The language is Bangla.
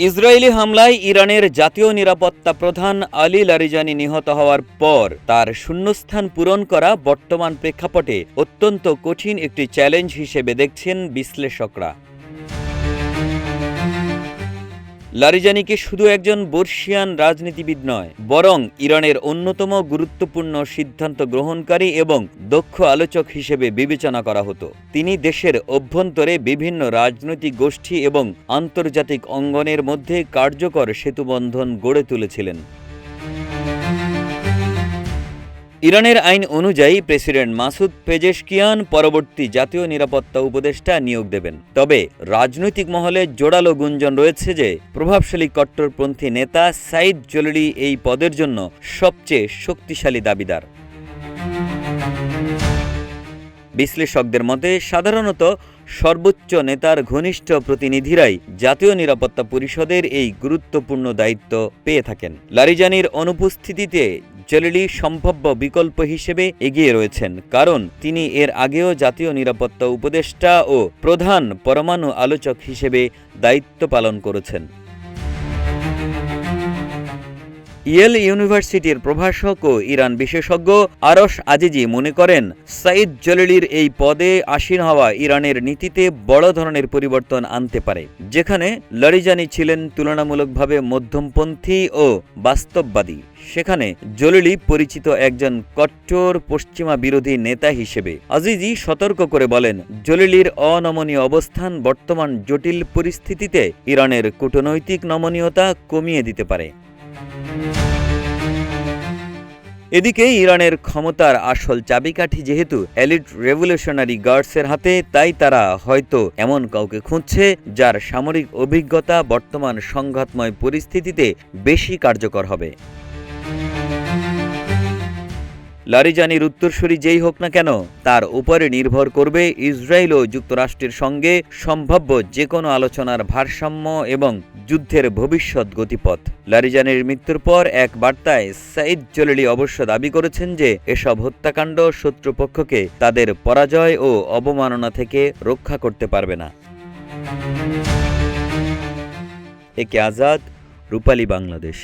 ইসরায়েলি হামলায় ইরানের জাতীয় নিরাপত্তা প্রধান আলী লারিজানি নিহত হওয়ার পর তার শূন্যস্থান পূরণ করা বর্তমান প্রেক্ষাপটে অত্যন্ত কঠিন একটি চ্যালেঞ্জ হিসেবে দেখছেন বিশ্লেষকরা। লারিজানিকে শুধু একজন বর্ষিয়ান রাজনীতিবিদ নয়, বরং ইরানের অন্যতম গুরুত্বপূর্ণ সিদ্ধান্ত গ্রহণকারী এবং দক্ষ আলোচক হিসেবে বিবেচনা করা হতো। তিনি দেশের অভ্যন্তরে বিভিন্ন রাজনৈতিক গোষ্ঠী এবং আন্তর্জাতিক অঙ্গনের মধ্যে কার্যকর সেতুবন্ধন গড়ে তুলেছিলেন। ইরানের আইন অনুযায়ী প্রেসিডেন্ট মাসুদ পেজেশকিয়ান পরবর্তী জাতীয় নিরাপত্তা উপদেষ্টা নিয়োগ দেবেন। তবে রাজনৈতিক মহলে জোরালো গুঞ্জন রয়েছে যে প্রভাবশালী কট্টরপন্থী নেতা সাইদ জলিলি এই পদের জন্য সবচেয়ে শক্তিশালী দাবিদার। বিশ্লেষকদের মতে সাধারণত সর্বোচ্চ নেতার ঘনিষ্ঠ প্রতিনিধিরাই জাতীয় নিরাপত্তা পরিষদের এই গুরুত্বপূর্ণ দায়িত্ব পেয়ে থাকেন। লারিজানির অনুপস্থিতিতে জলিলি সম্ভাব্য বিকল্প হিসেবে এগিয়ে রয়েছেন, কারণ তিনি এর আগেও জাতীয় নিরাপত্তা উপদেষ্টা ও প্রধান পরমাণু আলোচক হিসেবে দায়িত্ব পালন করেছেন। ইয়েল ইউনিভার্সিটির প্রভাষক ও ইরান বিশেষজ্ঞ আরশ আজিজি মনে করেন, সাইদ জলিলির এই পদে আসীন হওয়া ইরানের নীতিতে বড় ধরনের পরিবর্তন আনতে পারে। যেখানে লারিজানি ছিলেন তুলনামূলকভাবে মধ্যমপন্থী ও বাস্তববাদী, সেখানে জলিলি পরিচিত একজন কট্টর পশ্চিমা বিরোধী নেতা হিসেবে। আজিজি সতর্ক করে বলেন, জলিলির অনমনীয় অবস্থান বর্তমান জটিল পরিস্থিতিতে ইরানের কূটনৈতিক নমনীয়তা কমিয়ে দিতে পারে। এদিকে ইরানের ক্ষমতার আসল চাবিকাঠি যেহেতু এলিট রেভলিউশনারি গার্ডসের হাতে, তাই তারা হয়তো এমন কাউকে খুঁজছে যার সামরিক অভিজ্ঞতা বর্তমান সংঘাতময় পরিস্থিতিতে বেশি কার্যকর হবে। লারিজানির উত্তরসূরি যেই হোক না কেন, তার উপরে নির্ভর করবে ইসরায়েল ও যুক্তরাষ্ট্রের সঙ্গে সম্ভাব্য যে কোনো আলোচনার ভারসাম্য এবং যুদ্ধের ভবিষ্যৎ গতিপথ। লারিজানির মৃত্যুর পর এক বার্তায় সাইদ জলিলি অবশ্য দাবি করেছেন যে এসব হত্যাকাণ্ড শত্রুপক্ষকে তাদের পরাজয় ও অবমাননা থেকে রক্ষা করতে পারবে না। একে আজাদ, রূপালী বাংলাদেশ।